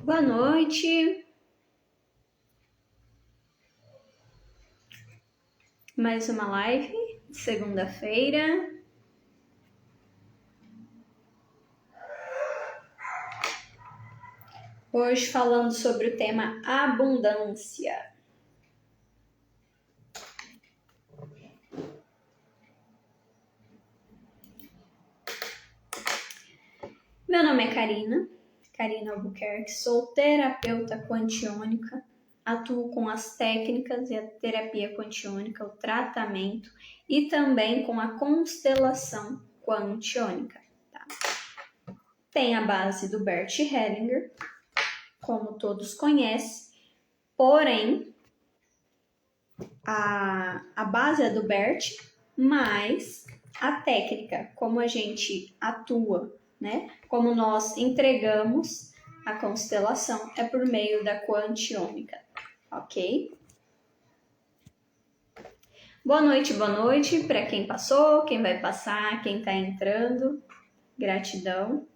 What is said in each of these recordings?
Boa noite. Mais uma live de segunda-feira. Hoje falando sobre o tema abundância. Meu nome é Karina Albuquerque, sou terapeuta quantiônica, atuo com as técnicas e a terapia quantiônica, o tratamento e também com a constelação quantiônica. Tá? Tem a base do Bert Hellinger, como todos conhecem, porém a base é do Bert, mas a técnica, como a gente atua, né? Como nós entregamos a constelação é por meio da quantiônica, ok? Boa noite para quem passou, quem vai passar, quem está entrando. Gratidão.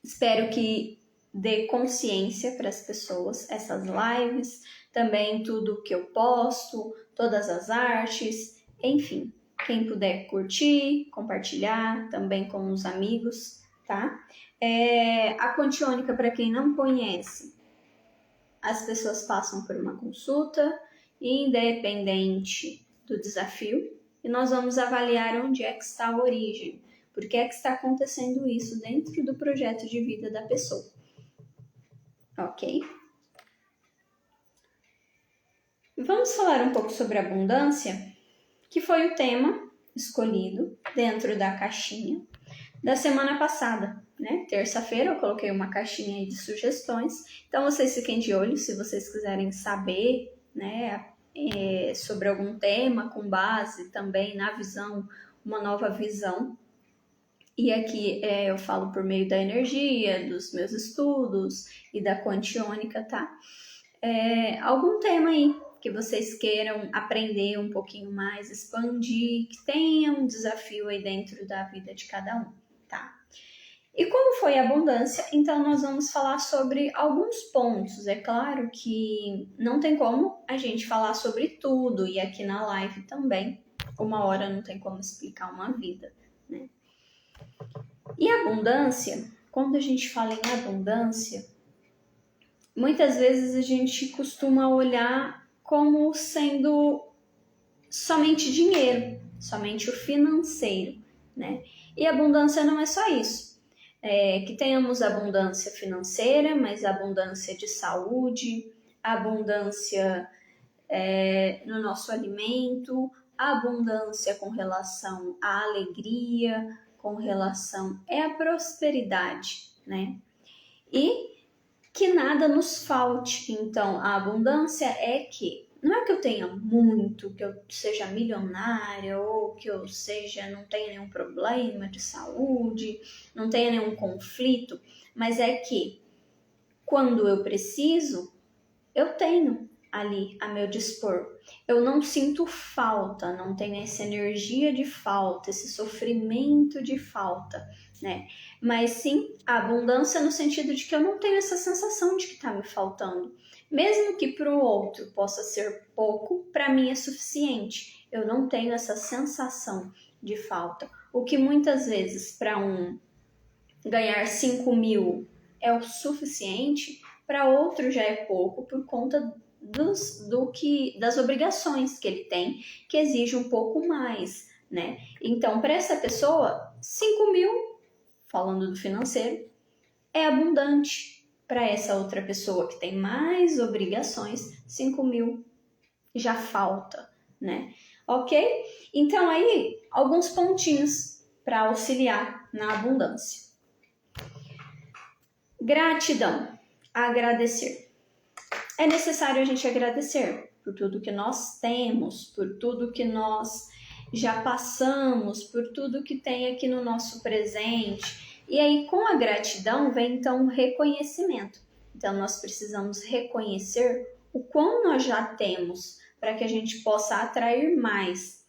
Espero que dê consciência para as pessoas essas lives, também tudo que eu posto, todas as artes, enfim. Quem puder curtir, compartilhar, também com os amigos, tá? A quantiônica, para quem não conhece, as pessoas passam por uma consulta, independente do desafio, e nós vamos avaliar onde é que está a origem, por que é que está acontecendo isso dentro do projeto de vida da pessoa. Ok? Vamos falar um pouco sobre abundância, que foi o tema escolhido dentro da caixinha da semana passada, né? Terça-feira eu coloquei uma caixinha de sugestões, então vocês fiquem de olho se vocês quiserem saber, né, sobre algum tema com base também na visão, uma nova visão. E aqui eu falo por meio da energia, dos meus estudos e da quantiônica, tá? Algum tema aí que vocês queiram aprender um pouquinho mais, expandir, que tenha um desafio aí dentro da vida de cada um, tá? E como foi a abundância, então nós vamos falar sobre alguns pontos. É claro que não tem como a gente falar sobre tudo, e aqui na live também, uma hora não tem como explicar uma vida, né? E abundância, quando a gente fala em abundância, muitas vezes a gente costuma olhar como sendo somente dinheiro, somente o financeiro, né? E abundância não é só isso. Que tenhamos abundância financeira, mas abundância de saúde, abundância no nosso alimento, abundância com relação à alegria, com relação à prosperidade, né? E que nada nos falte. Então, a abundância é que não é que eu tenha muito, que eu seja milionária ou que eu não tenha nenhum problema de saúde, não tenha nenhum conflito, mas é que quando eu preciso, eu tenho ali a meu dispor. Eu não sinto falta, não tenho essa energia de falta, esse sofrimento de falta, né? Mas sim a abundância no sentido de que eu não tenho essa sensação de que está me faltando. Mesmo que para o outro possa ser pouco, para mim é suficiente. Eu não tenho essa sensação de falta. O que muitas vezes para um ganhar 5.000 é o suficiente, para outro já é pouco por conta das obrigações que ele tem, que exige um pouco mais, né? Então, para essa pessoa, 5.000, falando do financeiro, é abundante. Para essa outra pessoa que tem mais obrigações, 5.000 já falta, né? Ok? Então, aí, alguns pontinhos para auxiliar na abundância. Gratidão, agradecer. É necessário a gente agradecer por tudo que nós temos, por tudo que nós já passamos, por tudo que tem aqui no nosso presente. E aí, com a gratidão, vem então o reconhecimento. Então, nós precisamos reconhecer o quão nós já temos para que a gente possa atrair mais.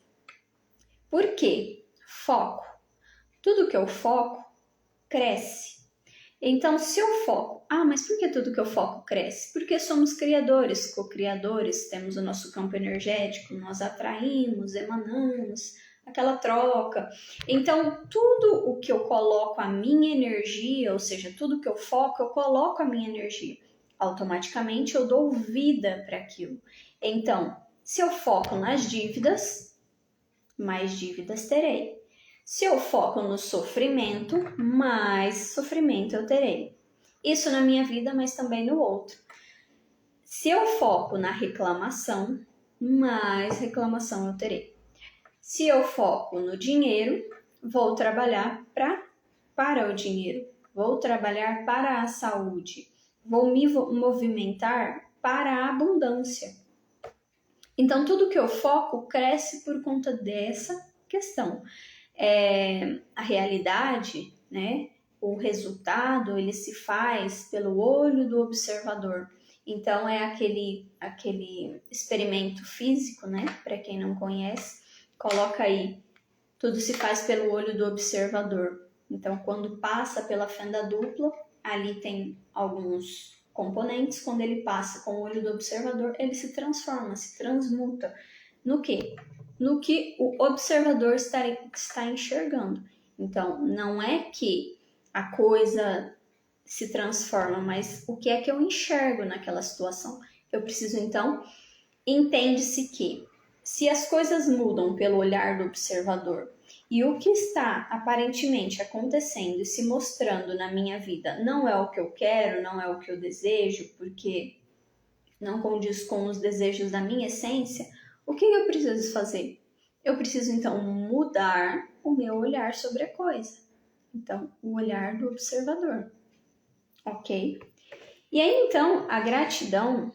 Por quê? Foco. Tudo que eu foco, cresce. Então, se eu foco, mas por que tudo que eu foco cresce? Porque somos criadores, co-criadores, temos o nosso campo energético, nós atraímos, emanamos, aquela troca. Então, tudo o que eu coloco a minha energia, ou seja, tudo que eu foco, eu coloco a minha energia. Automaticamente eu dou vida para aquilo. Então, se eu foco nas dívidas, mais dívidas terei. Se eu foco no sofrimento, mais sofrimento eu terei. Isso na minha vida, mas também no outro. Se eu foco na reclamação, mais reclamação eu terei. Se eu foco no dinheiro, vou trabalhar para o dinheiro. Vou trabalhar para a saúde. Vou me movimentar para a abundância. Então, tudo que eu foco cresce por conta dessa questão. A realidade, né? O resultado, ele se faz pelo olho do observador. Então, é aquele experimento físico, né? Para quem não conhece, coloca aí, tudo se faz pelo olho do observador. Então, quando passa pela fenda dupla, ali tem alguns componentes. Quando ele passa com o olho do observador, ele se transforma, se transmuta. No quê? No que o observador está enxergando. Então, não é que a coisa se transforma, mas o que é que eu enxergo naquela situação? Eu preciso, então, entende-se que se as coisas mudam pelo olhar do observador e o que está aparentemente acontecendo e se mostrando na minha vida não é o que eu quero, não é o que eu desejo, porque não condiz com os desejos da minha essência, o que eu preciso fazer? Eu preciso, então, mudar o meu olhar sobre a coisa. Então, o olhar do observador. Ok? E aí, então, a gratidão,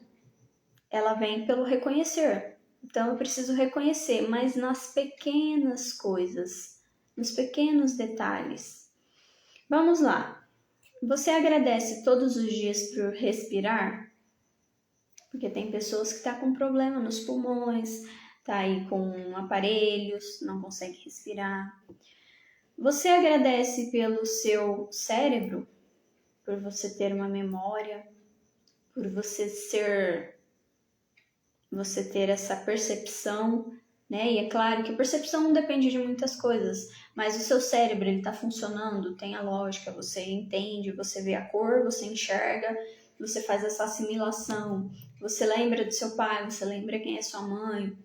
ela vem pelo reconhecer. Então, eu preciso reconhecer, mas nas pequenas coisas, nos pequenos detalhes. Vamos lá. Você agradece todos os dias por respirar? Porque tem pessoas que estão com problema nos pulmões, tá aí com aparelhos, não consegue respirar. Você agradece pelo seu cérebro, por você ter uma memória, por você ter essa percepção, né? E é claro que a percepção não depende de muitas coisas, mas o seu cérebro, ele tá funcionando, tem a lógica, você entende, você vê a cor, você enxerga, você faz essa assimilação, você lembra do seu pai, você lembra quem é sua mãe,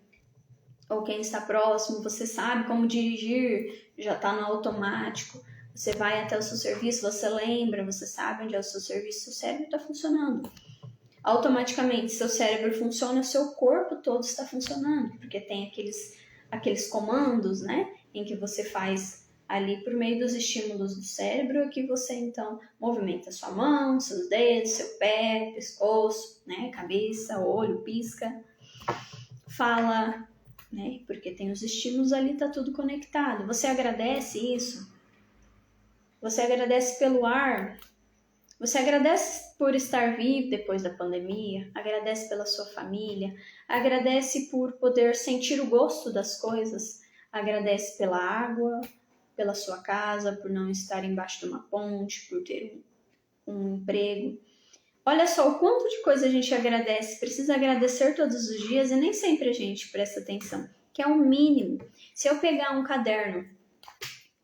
ou quem está próximo, você sabe como dirigir, já está no automático, você vai até o seu serviço, você lembra, você sabe onde é o seu serviço, seu cérebro está funcionando. Automaticamente, seu cérebro funciona, seu corpo todo está funcionando, porque tem aqueles comandos, né, em que você faz ali por meio dos estímulos do cérebro, que você então movimenta sua mão, seus dedos, seu pé, pescoço, né, cabeça, olho, pisca, fala, né? Porque tem os estímulos ali, tá tudo conectado. Você agradece isso? Você agradece pelo ar? Você agradece por estar vivo depois da pandemia? Agradece pela sua família? Agradece por poder sentir o gosto das coisas? Agradece pela água, pela sua casa, por não estar embaixo de uma ponte, por ter um emprego? Olha só o quanto de coisa a gente agradece, precisa agradecer todos os dias e nem sempre a gente presta atenção, que é o mínimo. Se eu pegar um caderno,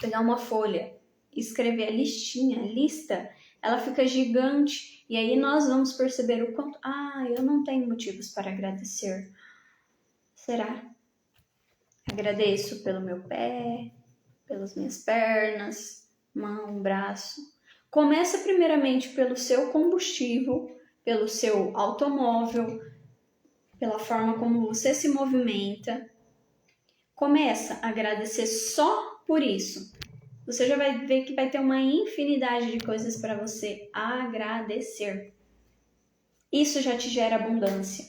pegar uma folha, escrever a listinha, a lista, ela fica gigante e aí nós vamos perceber o quanto, eu não tenho motivos para agradecer. Será? Agradeço pelo meu pé, pelas minhas pernas, mão, braço. Começa primeiramente pelo seu combustível, pelo seu automóvel, pela forma como você se movimenta. Começa a agradecer só por isso. Você já vai ver que vai ter uma infinidade de coisas para você agradecer. Isso já te gera abundância.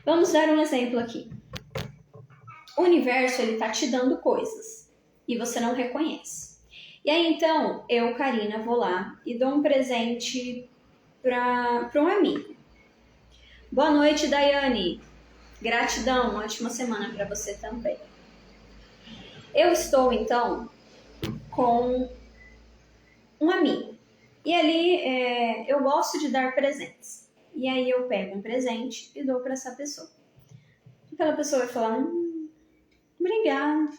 Vamos dar um exemplo aqui. O universo, ele tá te dando coisas e você não reconhece. E aí, então, eu, Karina, vou lá e dou um presente para um amigo. Boa noite, Daiane. Gratidão, ótima semana para você também. Eu estou, então, com um amigo. E ali eu gosto de dar presentes. E aí eu pego um presente e dou para essa pessoa. Aquela pessoa vai falar, obrigada.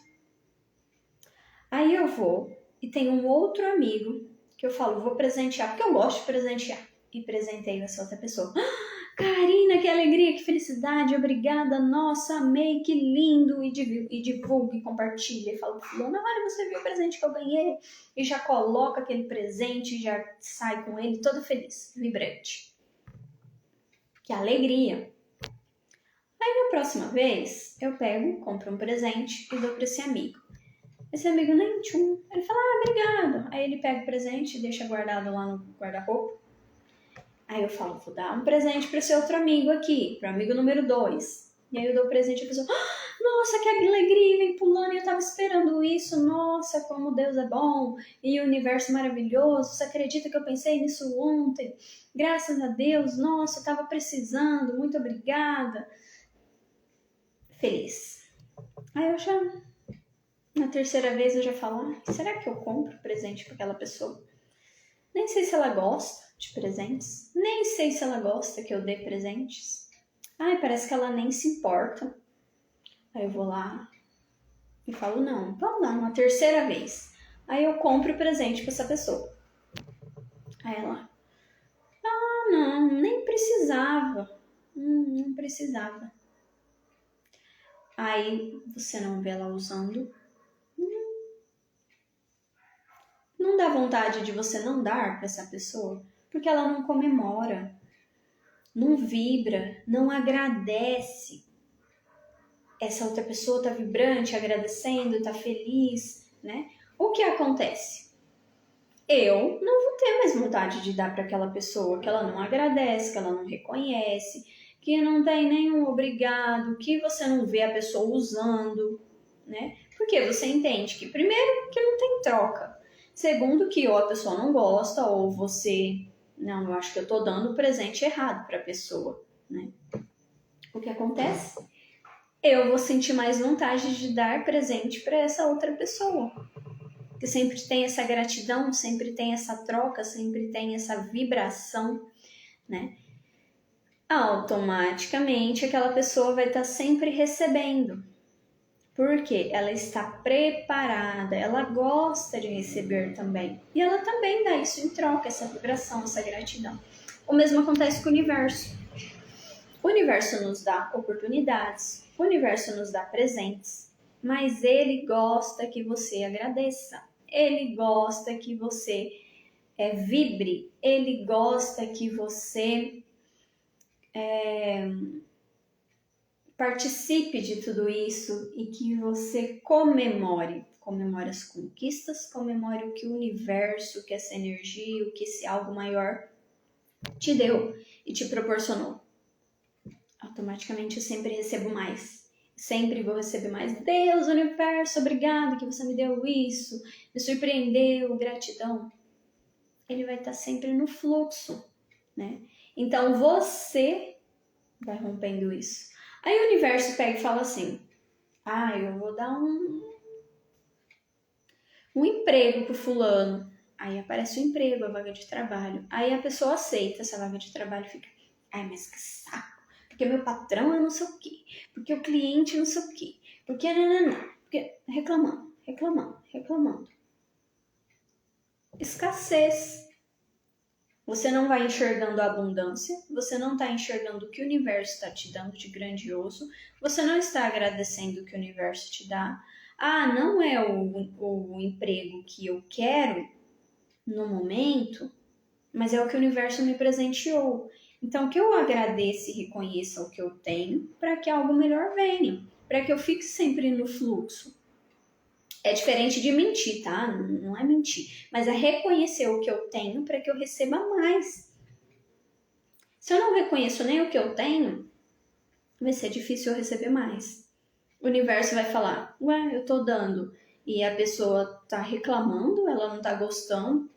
Aí eu vou e tenho um outro amigo que eu falo, vou presentear, porque eu gosto de presentear. E presenteio essa outra pessoa. Karina, que alegria, que felicidade, obrigada, nossa, amei, que lindo. E divulga e compartilha. E fala pro fulano, olha, você viu o presente que eu ganhei? E já coloca aquele presente, já sai com ele todo feliz, vibrante. Que alegria. Aí na próxima vez, eu pego, compro um presente e dou para esse amigo. Esse amigo nem tchum. Ele fala, obrigado. Aí ele pega o presente e deixa guardado lá no guarda-roupa. Aí eu falo, vou dar um presente para esse outro amigo aqui, para o amigo número 2. E aí eu dou o presente e a pessoa, nossa, que alegria, vem pulando, eu tava esperando isso, nossa, como Deus é bom, e o universo maravilhoso, você acredita que eu pensei nisso ontem? Graças a Deus, nossa, eu tava precisando, muito obrigada. Feliz. Aí eu já, na terceira vez eu já falo, será que eu compro presente para aquela pessoa? Nem sei se ela gosta de presentes. Nem sei se ela gosta que eu dê presentes. Ai, parece que ela nem se importa. Aí eu vou lá e falo, não, vamos lá, uma terceira vez. Aí eu compro o presente para essa pessoa. Aí ela, não, nem precisava. Não precisava. Aí você não vê ela usando. Não dá vontade de você não dar para essa pessoa, porque ela não comemora, não vibra, não agradece. Essa outra pessoa tá vibrante, agradecendo, tá feliz, né? O que acontece? Eu não vou ter mais vontade de dar para aquela pessoa que ela não agradece, que ela não reconhece, que não tem nenhum obrigado, que você não vê a pessoa usando, né? Porque você entende que, primeiro, que não tem troca. Segundo, que ou a pessoa não gosta, ou você, não, eu acho que eu tô dando o presente errado para a pessoa, né? O que acontece? Eu vou sentir mais vontade de dar presente para essa outra pessoa. Que sempre tem essa gratidão, sempre tem essa troca, sempre tem essa vibração, né? Automaticamente aquela pessoa vai estar sempre recebendo. Porque ela está preparada, ela gosta de receber também. E ela também dá isso em troca, essa vibração, essa gratidão. O mesmo acontece com o universo. O universo nos dá oportunidades, o universo nos dá presentes, mas ele gosta que você agradeça. Ele gosta que você vibre, ele gosta que você participe de tudo isso e que você comemore as conquistas, comemore o que o universo, que essa energia, o que esse algo maior te deu e te proporcionou. Automaticamente eu sempre recebo mais. Sempre vou receber mais. Deus, universo, obrigado que você me deu isso, me surpreendeu, gratidão. Ele vai estar sempre no fluxo, né? Então você vai rompendo isso. Aí o universo pega e fala assim, eu vou dar um emprego pro fulano. Aí aparece o emprego, a vaga de trabalho. Aí a pessoa aceita essa vaga de trabalho e fica, mas que saco. Porque meu patrão é não sei o quê. Porque o cliente não sei o quê. Porque porque reclamando. Escassez. Você não vai enxergando a abundância, você não está enxergando o que o universo está te dando de grandioso, você não está agradecendo o que o universo te dá. Não é o emprego que eu quero no momento, mas é o que o universo me presenteou. Então, que eu agradeça e reconheça o que eu tenho para que algo melhor venha, para que eu fique sempre no fluxo. É diferente de mentir, tá? Não é mentir, mas é reconhecer o que eu tenho para que eu receba mais. Se eu não reconheço nem o que eu tenho, vai ser difícil eu receber mais. O universo vai falar, eu tô dando, e a pessoa tá reclamando, ela não tá gostando,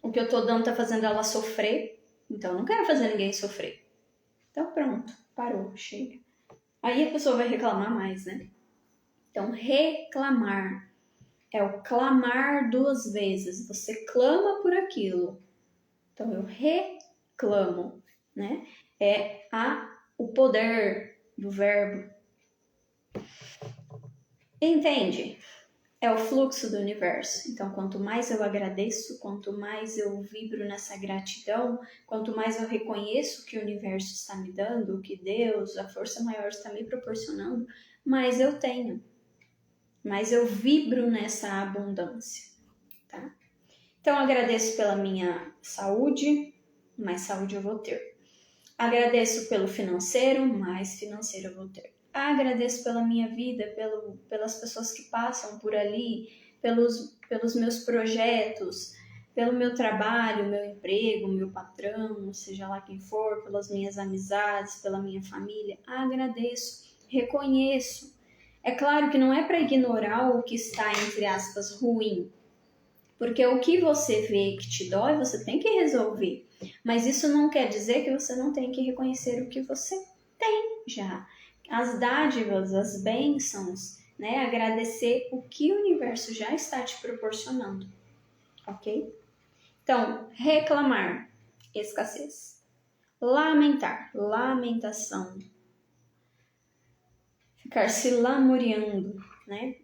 o que eu tô dando tá fazendo ela sofrer, então eu não quero fazer ninguém sofrer. Então pronto, parou, chega. Aí a pessoa vai reclamar mais, né? Então reclamar é o clamar 2 vezes. Você clama por aquilo. Então, eu reclamo, né? É o poder do verbo. Entende? É o fluxo do universo. Então, quanto mais eu agradeço, quanto mais eu vibro nessa gratidão, quanto mais eu reconheço o que o universo está me dando, o que Deus, a força maior está me proporcionando, mais eu tenho. Mais eu vibro nessa abundância, tá? Então, agradeço pela minha saúde, mais saúde eu vou ter. Agradeço pelo financeiro, mais financeiro eu vou ter. Agradeço pela minha vida, pelas pessoas que passam por ali, pelos meus projetos, pelo meu trabalho, meu emprego, meu patrão, seja lá quem for, pelas minhas amizades, pela minha família. Agradeço, reconheço. É claro que não é para ignorar o que está, entre aspas, ruim, porque o que você vê que te dói, você tem que resolver. Mas isso não quer dizer que você não tem que reconhecer o que você tem já. As dádivas, as bênçãos, né? Agradecer o que o universo já está te proporcionando, ok? Então, reclamar, escassez. Lamentar, lamentação. Ficar se lamuriando, né?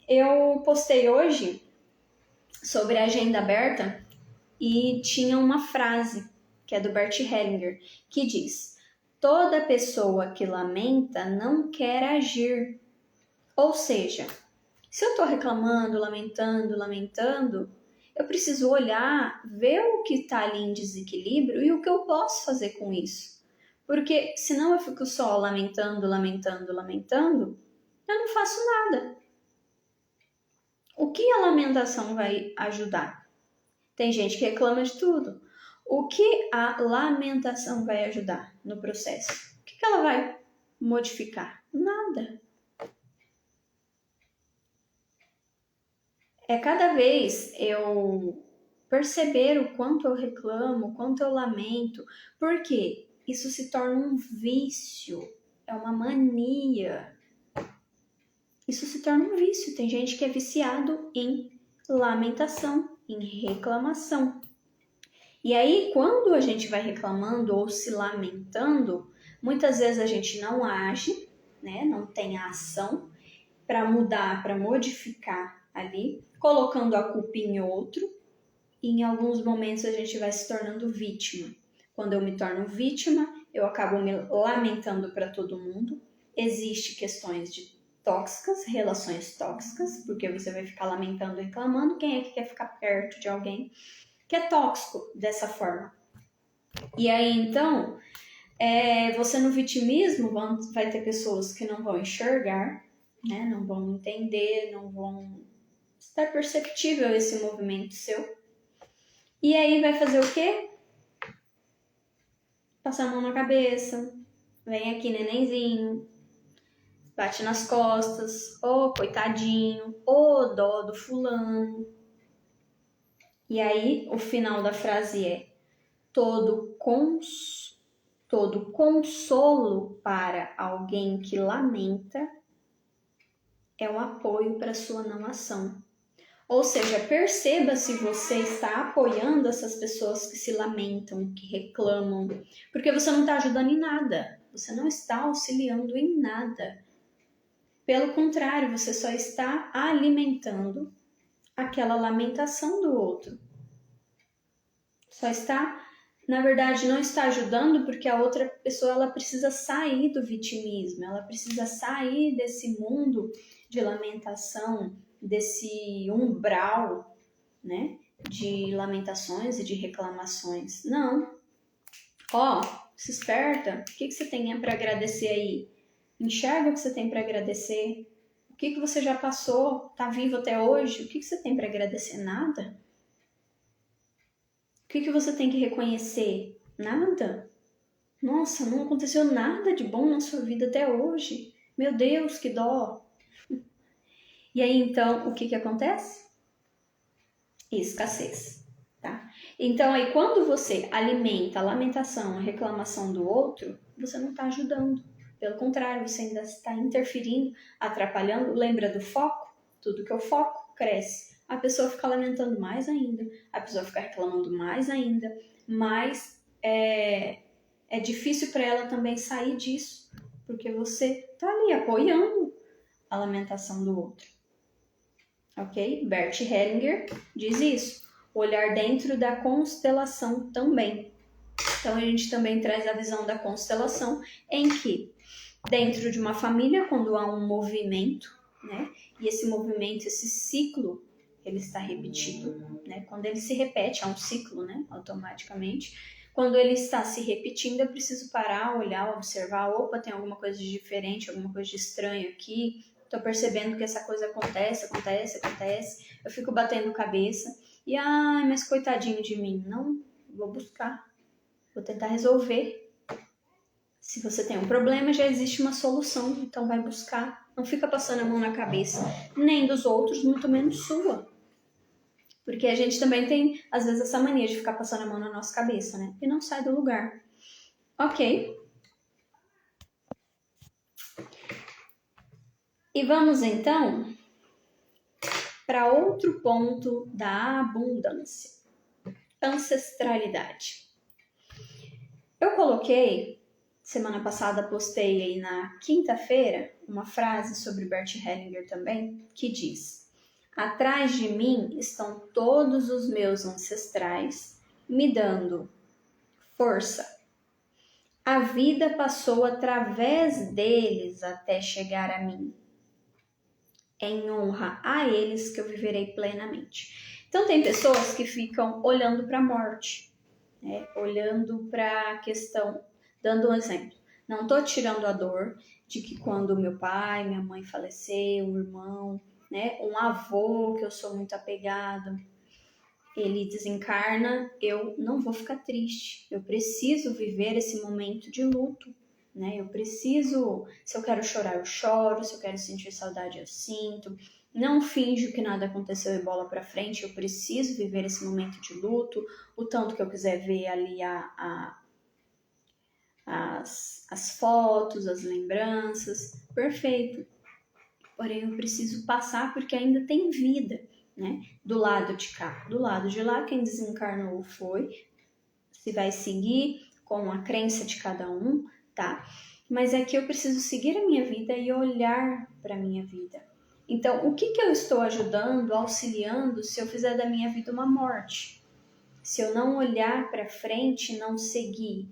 Eu postei hoje sobre a agenda aberta e tinha uma frase, que é do Bert Hellinger, que diz: toda pessoa que lamenta não quer agir. Ou seja, se eu estou reclamando, lamentando, eu preciso olhar, ver o que está ali em desequilíbrio e o que eu posso fazer com isso. Porque senão eu fico só lamentando, eu não faço nada. O que a lamentação vai ajudar? Tem gente que reclama de tudo. O que a lamentação vai ajudar no processo? O que ela vai modificar? Nada. É cada vez eu perceber o quanto eu reclamo, o quanto eu lamento, porque isso se torna um vício, é uma mania. Isso se torna um vício. Tem gente que é viciado em lamentação, em reclamação. E aí, quando a gente vai reclamando ou se lamentando, muitas vezes a gente não age, né? Não tem a ação para mudar, para modificar ali, colocando a culpa em outro. E em alguns momentos a gente vai se tornando vítima. Quando eu me torno vítima, eu acabo me lamentando para todo mundo. Existem questões de tóxicas, relações tóxicas, porque você vai ficar lamentando e reclamando. Quem é que quer ficar perto de alguém que é tóxico dessa forma? E aí, então, você no vitimismo vai ter pessoas que não vão enxergar, né? Não vão entender, não vão estar perceptível esse movimento seu. E aí vai fazer o quê? Passar a mão na cabeça, vem aqui nenenzinho, bate nas costas, coitadinho, dó do fulano. E aí o final da frase é: todo consolo para alguém que lamenta é um apoio para sua não ação. Ou seja, perceba se você está apoiando essas pessoas que se lamentam, que reclamam, porque você não está ajudando em nada, você não está auxiliando em nada. Pelo contrário, você só está alimentando aquela lamentação do outro. Só está, na verdade, não está ajudando porque a outra pessoa ela precisa sair do vitimismo, ela precisa sair desse mundo de lamentação, desse umbral, né, de lamentações e de reclamações. Não. Se esperta. O que você tem para agradecer aí? Enxerga o que você tem para agradecer. O que você já passou? Tá vivo até hoje? O que você tem para agradecer? Nada. O que você tem que reconhecer? Nada. Nossa, não aconteceu nada de bom na sua vida até hoje. Meu Deus, que dó. E aí, então, o que acontece? Escassez, tá? Então, aí, quando você alimenta a lamentação, a reclamação do outro, você não está ajudando. Pelo contrário, você ainda está interferindo, atrapalhando. Lembra do foco? Tudo que eu foco, cresce. a pessoa fica lamentando mais ainda, a pessoa fica reclamando mais ainda, mas é difícil para ela também sair disso, porque você tá ali apoiando a lamentação do outro. Ok? Bert Hellinger diz isso. Olhar dentro da constelação também. Então a gente também traz a visão da constelação em que dentro de uma família, quando há um movimento, né? E esse movimento, esse ciclo, ele está repetido, né? Quando ele se repete, há um ciclo, né? Automaticamente. Quando ele está se repetindo, eu preciso parar, olhar, observar. Opa, tem alguma coisa de diferente, alguma coisa de estranho aqui. Estou percebendo que essa coisa acontece. Eu fico batendo cabeça. E, ai, mas coitadinho de mim. Não, vou buscar. Vou tentar resolver. Se você tem um problema, já existe uma solução, então vai buscar. Não fica passando a mão na cabeça, nem dos outros, muito menos sua. Porque a gente também tem, às vezes, essa mania de ficar passando a mão na nossa cabeça, né? E não sai do lugar. Ok. E vamos, então, para outro ponto da abundância. Ancestralidade. Eu coloquei, semana passada postei aí na quinta-feira, uma frase sobre Bert Hellinger também, que diz: atrás de mim estão todos os meus ancestrais, me dando força. A vida passou através deles até chegar a mim. Em honra a eles que eu viverei plenamente. Então tem pessoas que ficam olhando para a morte, né? Olhando para a questão, dando um exemplo. Não estou tirando a dor de que quando meu pai, minha mãe faleceu, um irmão, né, um avô que eu sou muito apegado, ele desencarna, eu não vou ficar triste. Eu preciso viver esse momento de luto, né? Eu preciso, se eu quero chorar, eu choro, se eu quero sentir saudade, eu sinto. Não finjo que nada aconteceu e bola pra frente, eu preciso viver esse momento de luto, o tanto que eu quiser ver ali as fotos, as lembranças, perfeito. Porém, eu preciso passar porque ainda tem vida, né? Do lado de cá, do lado de lá, quem desencarnou foi, se vai seguir com a crença de cada um, tá? Mas é que eu preciso seguir a minha vida e olhar para a minha vida. Então, o que eu estou ajudando, auxiliando, se eu fizer da minha vida uma morte? Se eu não olhar para frente e não seguir,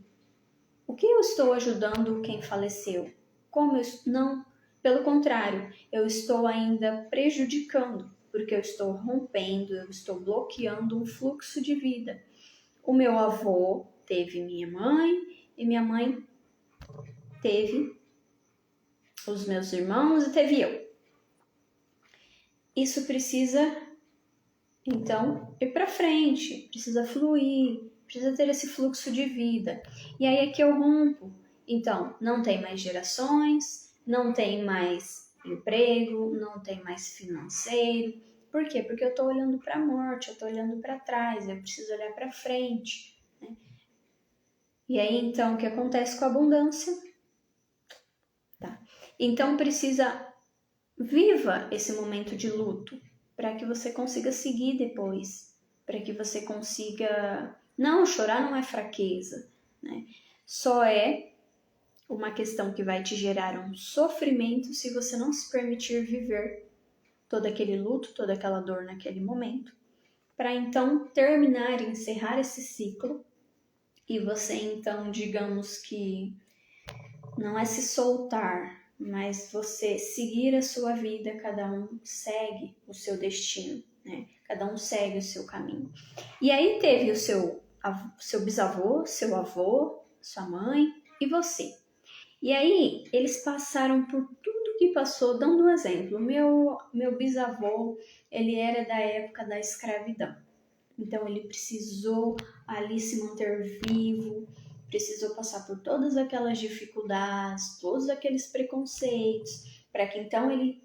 o que eu estou ajudando quem faleceu? Como eu não? Pelo contrário, eu estou ainda prejudicando, porque eu estou rompendo, eu estou bloqueando um fluxo de vida. O meu avô teve minha mãe e minha mãe teve os meus irmãos e teve eu. Isso precisa, então, ir para frente, precisa fluir, precisa ter esse fluxo de vida. E aí é que eu rompo. Então, não tem mais gerações, não tem mais emprego, não tem mais financeiro. Por quê? Porque eu estou olhando para a morte, eu estou olhando para trás, eu preciso olhar para frente. Né? E aí, então, o que acontece com a abundância? Tá. Então, viva esse momento de luto para que você consiga seguir depois, para que você consiga... Não, chorar não é fraqueza, né? Só é uma questão que vai te gerar um sofrimento se você não se permitir viver todo aquele luto, toda aquela dor naquele momento, para então terminar, encerrar esse ciclo e você então, digamos que não é se soltar, mas você seguir a sua vida, cada um segue o seu destino, né? Cada um segue o seu caminho. E aí teve o seu bisavô, seu avô, sua mãe e você. E aí eles passaram por tudo que passou, dando um exemplo. Meu bisavô, ele era da época da escravidão. Então ele precisou ali se manter vivo, precisou passar por todas aquelas dificuldades, todos aqueles preconceitos, para que então ele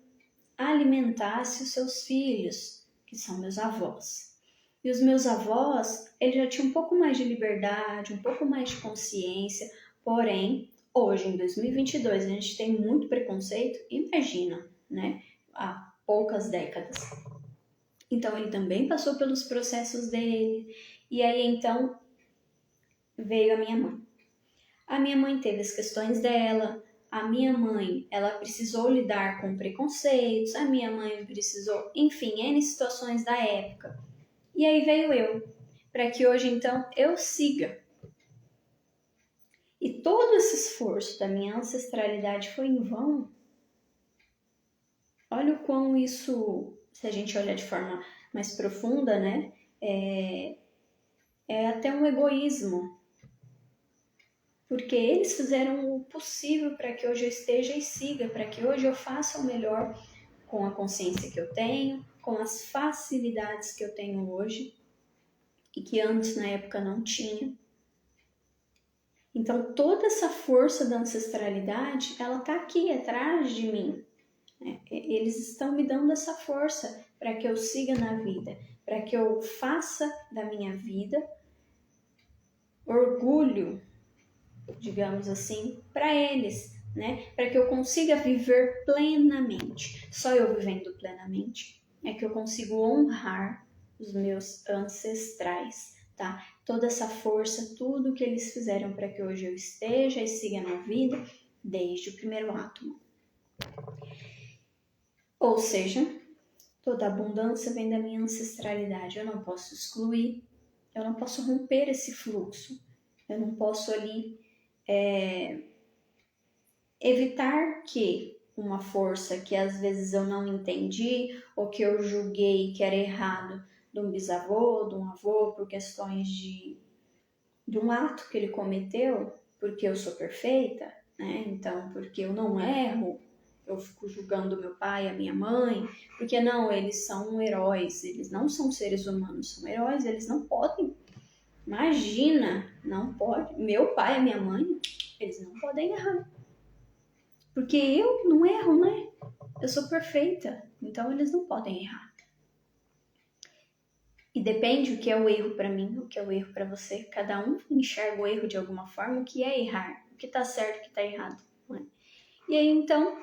alimentasse os seus filhos, que são meus avós. E os meus avós, eles já tinham um pouco mais de liberdade, um pouco mais de consciência, porém, hoje, em 2022, a gente tem muito preconceito, imagina, né? Há poucas décadas. Então ele também passou pelos processos dele. E aí então veio a minha mãe. A minha mãe teve as questões dela. A minha mãe, ela precisou lidar com preconceitos. A minha mãe precisou, enfim, N situações da época. E aí veio eu, para que hoje então eu siga. E todo esse esforço da minha ancestralidade foi em vão. Olha o quão isso, se a gente olhar de forma mais profunda, né? É até um egoísmo. Porque eles fizeram o possível para que hoje eu esteja e siga, para que hoje eu faça o melhor com a consciência que eu tenho, com as facilidades que eu tenho hoje e que antes na época não tinha. Então toda essa força da ancestralidade, ela está aqui atrás de mim. Eles estão me dando essa força para que eu siga na vida, para que eu faça da minha vida orgulho, digamos assim, para eles, né? Para que eu consiga viver plenamente. Só eu vivendo plenamente é que eu consigo honrar os meus ancestrais, tá? Toda essa força, tudo que eles fizeram para que hoje eu esteja e siga na vida, desde o primeiro átomo. Ou seja, toda abundância vem da minha ancestralidade. Eu não posso excluir, eu não posso romper esse fluxo, eu não posso ali evitar que uma força que às vezes eu não entendi ou que eu julguei que era errado de um bisavô, de um avô, por questões de um ato que ele cometeu, porque eu sou perfeita, né? Então, porque eu não erro, eu fico julgando meu pai, a minha mãe, porque não, eles são heróis, eles não são seres humanos, são heróis, eles não podem. Imagina, não pode. Meu pai e minha mãe, eles não podem errar. Porque eu não erro, né? Eu sou perfeita, então eles não podem errar. E depende o que é o erro para mim, o que é o erro para você. Cada um enxerga o erro de alguma forma, o que é errar, o que tá certo, o que tá errado. Né? E aí então,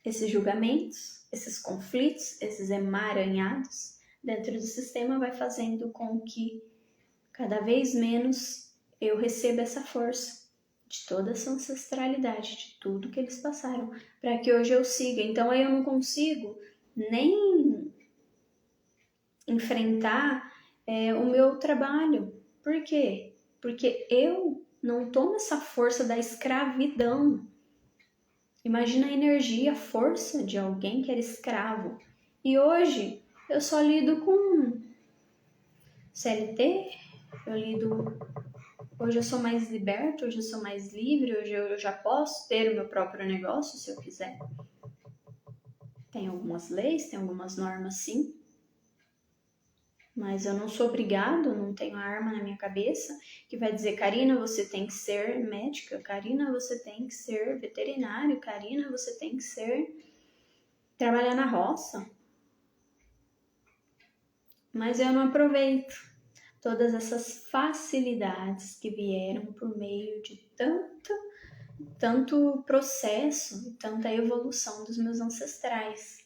esses julgamentos, esses conflitos, esses emaranhados dentro do sistema vai fazendo com que cada vez menos eu receba essa força de toda essa ancestralidade, de tudo que eles passaram, para que hoje eu siga. Então aí eu não consigo nem enfrentar o meu trabalho. Por quê? Porque eu não tomo essa força da escravidão. Imagina a energia, a força de alguém que era escravo. E hoje eu só lido com CLT, eu lido. Hoje eu sou mais liberta, hoje eu sou mais livre, hoje eu já posso ter o meu próprio negócio se eu quiser. Tem algumas leis, tem algumas normas sim, mas eu não sou obrigado, não tenho arma na minha cabeça que vai dizer, Karina, você tem que ser médica, Karina, você tem que ser veterinário, Karina, você tem que trabalhar na roça. Mas eu não aproveito todas essas facilidades que vieram por meio de tanto processo, tanta evolução dos meus ancestrais.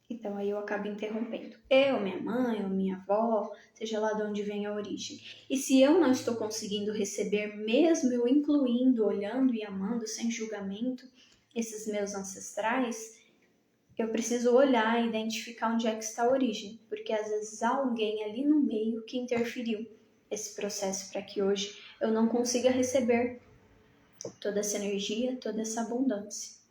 Então aí eu acabo interrompendo. Eu, minha mãe, ou minha avó, seja lá de onde vem a origem. E se eu não estou conseguindo receber, mesmo eu incluindo, olhando e amando sem julgamento esses meus ancestrais, eu preciso olhar e identificar onde é que está a origem, porque às vezes há alguém ali no meio que interferiu esse processo para que hoje eu não consiga receber toda essa energia, toda essa abundância.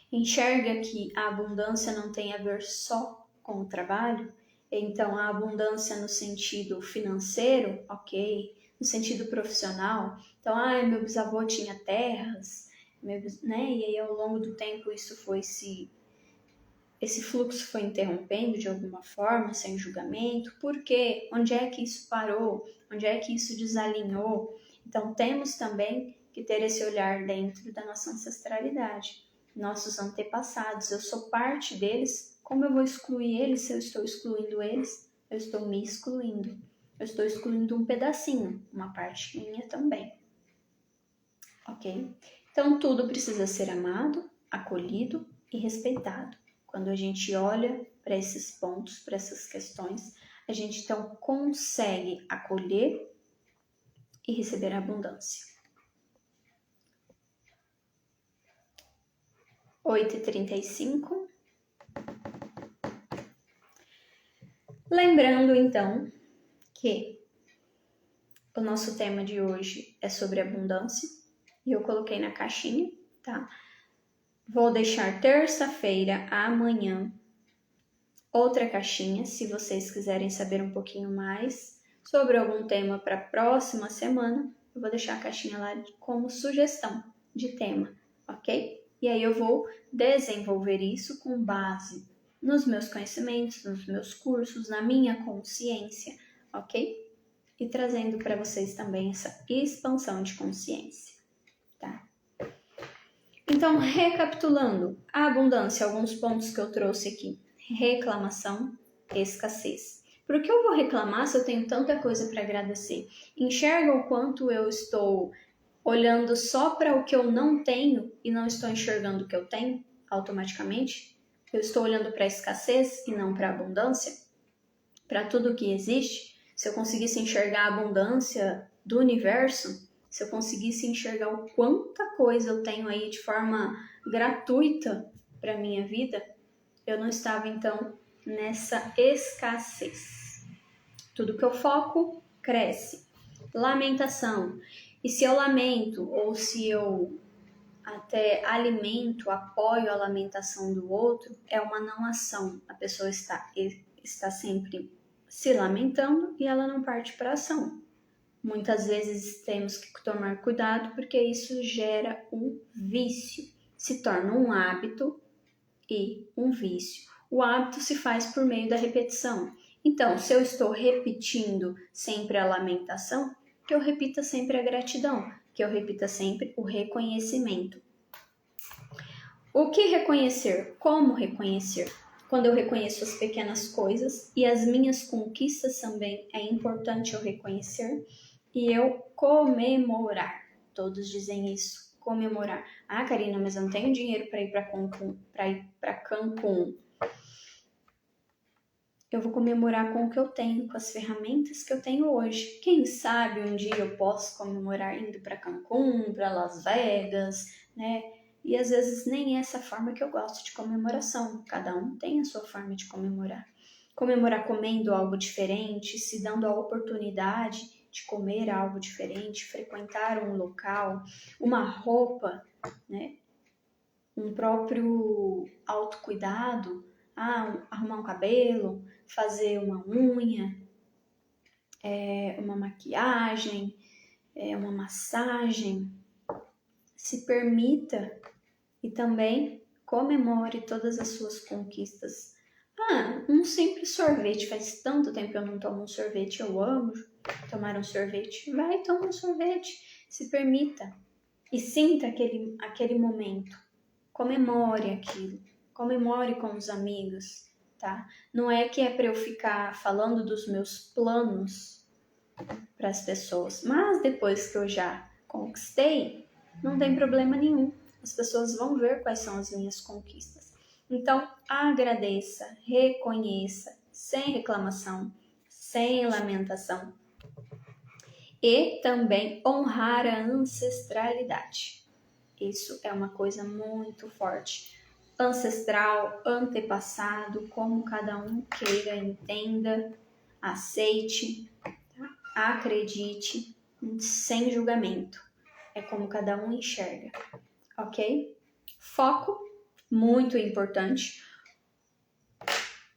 Enxerga que a abundância não tem a ver só com o trabalho, então a abundância no sentido financeiro, ok, no sentido profissional, então, meu bisavô tinha terras, né? E aí ao longo do tempo isso foi esse fluxo foi interrompendo de alguma forma, sem julgamento. Por quê? Onde é que isso parou? Onde é que isso desalinhou? Então, temos também que ter esse olhar dentro da nossa ancestralidade. Nossos antepassados, eu sou parte deles. Como eu vou excluir eles se eu estou excluindo eles? Eu estou me excluindo. Eu estou excluindo um pedacinho, uma parte minha também. Ok? Então, tudo precisa ser amado, acolhido e respeitado. Quando a gente olha para esses pontos, para essas questões, a gente então consegue acolher e receber abundância. 8h35. Lembrando então que o nosso tema de hoje é sobre abundância e eu coloquei na caixinha, tá? Vou deixar terça-feira, amanhã, outra caixinha, se vocês quiserem saber um pouquinho mais sobre algum tema para a próxima semana, eu vou deixar a caixinha lá como sugestão de tema, ok? E aí eu vou desenvolver isso com base nos meus conhecimentos, nos meus cursos, na minha consciência, ok? E trazendo para vocês também essa expansão de consciência, tá? Então, recapitulando, a abundância, alguns pontos que eu trouxe aqui. Reclamação, escassez. Por que eu vou reclamar se eu tenho tanta coisa para agradecer? Enxerga o quanto eu estou olhando só para o que eu não tenho e não estou enxergando o que eu tenho automaticamente? Eu estou olhando para a escassez e não para a abundância? Para tudo que existe? Se eu conseguisse enxergar a abundância do universo, se eu conseguisse enxergar o quanta coisa eu tenho aí de forma gratuita para minha vida, eu não estava então nessa escassez. Tudo que eu foco cresce. Lamentação. E se eu lamento ou se eu até alimento, apoio a lamentação do outro, é uma não ação. A pessoa está sempre se lamentando e ela não parte para ação. Muitas vezes temos que tomar cuidado porque isso gera um vício, se torna um hábito e um vício. O hábito se faz por meio da repetição. Então, se eu estou repetindo sempre a lamentação, que eu repita sempre a gratidão, que eu repita sempre o reconhecimento. O que reconhecer? Como reconhecer? Quando eu reconheço as pequenas coisas e as minhas conquistas também é importante eu reconhecer e eu comemorar. Todos dizem isso, comemorar. Ah, Karina, mas eu não tenho dinheiro para ir para Cancún. Eu vou comemorar com o que eu tenho, com as ferramentas que eu tenho hoje. Quem sabe um dia eu posso comemorar indo para Cancún, para Las Vegas, né? E às vezes nem é essa forma que eu gosto de comemoração. Cada um tem a sua forma de comemorar. Comemorar comendo algo diferente, se dando a oportunidade de comer algo diferente, frequentar um local, uma roupa, né? Um próprio autocuidado, arrumar um cabelo, fazer uma unha, uma maquiagem, uma massagem. Se permita e também comemore todas as suas conquistas. Um simples sorvete. Faz tanto tempo que eu não tomo um sorvete. Eu amo tomar um sorvete. Vai, toma um sorvete. Se permita e sinta aquele momento. Comemore aquilo. Comemore com os amigos, tá? Não é que é para eu ficar falando dos meus planos para as pessoas, mas depois que eu já conquistei, não tem problema nenhum. As pessoas vão ver quais são as minhas conquistas. Então, agradeça, reconheça, sem reclamação, sem lamentação. E também honrar a ancestralidade. Isso é uma coisa muito forte. Ancestral, antepassado, como cada um queira, entenda, aceite, tá? Acredite, sem julgamento. É como cada um enxerga, ok? Foco, muito importante.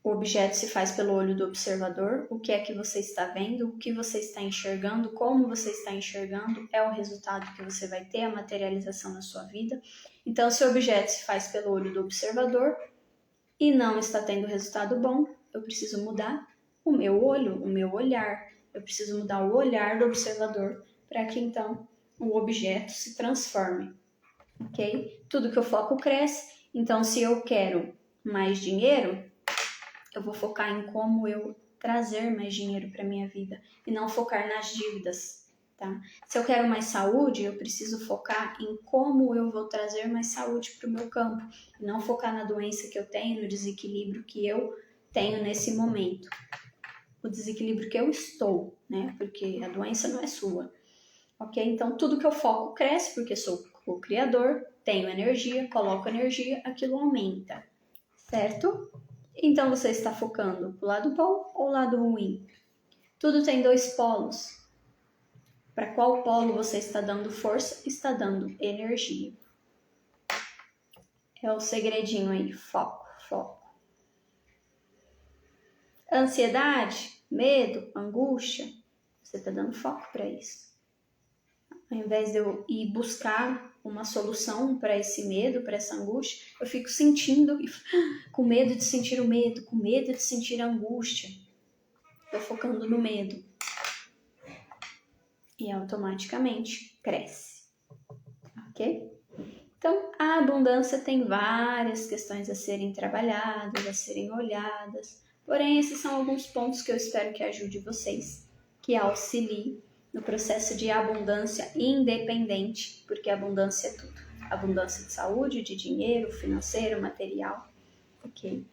O objeto se faz pelo olho do observador. O que é que você está vendo, o que você está enxergando, como você está enxergando, é o resultado que você vai ter, a materialização na sua vida. Então, se o objeto se faz pelo olho do observador e não está tendo resultado bom, eu preciso mudar o meu olho, o meu olhar. Eu preciso mudar o olhar do observador para que então o objeto se transforme, ok? Tudo que eu foco cresce. Então, se eu quero mais dinheiro, eu vou focar em como eu trazer mais dinheiro para minha vida e não focar nas dívidas, tá? Se eu quero mais saúde, eu preciso focar em como eu vou trazer mais saúde para o meu campo, e não focar na doença que eu tenho, no desequilíbrio que eu tenho nesse momento. O desequilíbrio que eu estou, né? Porque a doença não é sua, ok? Então, tudo que eu foco cresce, porque sou o criador, tenho energia, coloco energia, aquilo aumenta, certo? Então, você está focando o lado bom ou o lado ruim? Tudo tem dois polos. Para qual polo você está dando força, está dando energia. É o segredinho aí, foco, foco. Ansiedade, medo, angústia, você está dando foco para isso. Ao invés de eu ir buscar uma solução para esse medo, para essa angústia, eu fico sentindo, com medo de sentir o medo, com medo de sentir a angústia. Estou focando no medo. E automaticamente cresce. Ok? Então, a abundância tem várias questões a serem trabalhadas, a serem olhadas. Porém, esses são alguns pontos que eu espero que ajude vocês, que auxilie no processo de abundância independente, porque abundância é tudo. Abundância de saúde, de dinheiro, financeiro, material. Ok?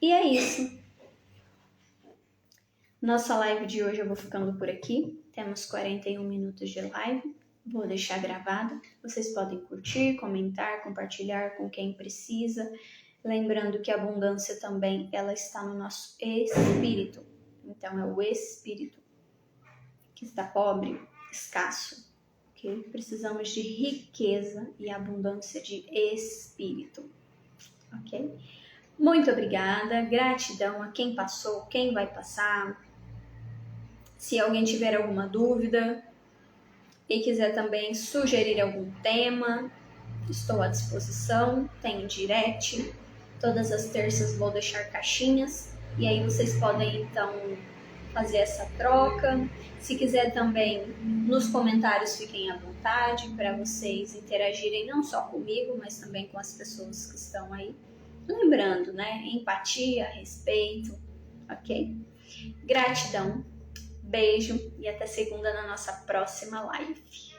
E é isso. Nossa live de hoje eu vou ficando por aqui. Temos 41 minutos de live. Vou deixar gravada. Vocês podem curtir, comentar, compartilhar com quem precisa. Lembrando que a abundância também ela está no nosso espírito. Então é o espírito que está pobre, escasso. Okay? Precisamos de riqueza e abundância de espírito. Ok? Muito obrigada. Gratidão a quem passou, quem vai passar. Se alguém tiver alguma dúvida e quiser também sugerir algum tema, estou à disposição. Tenho direct. Todas as terças vou deixar caixinhas. E aí vocês podem, então, fazer essa troca. Se quiser também, nos comentários fiquem à vontade para vocês interagirem não só comigo, mas também com as pessoas que estão aí. Lembrando, né? Empatia, respeito, ok? Gratidão. Beijo e até segunda na nossa próxima live.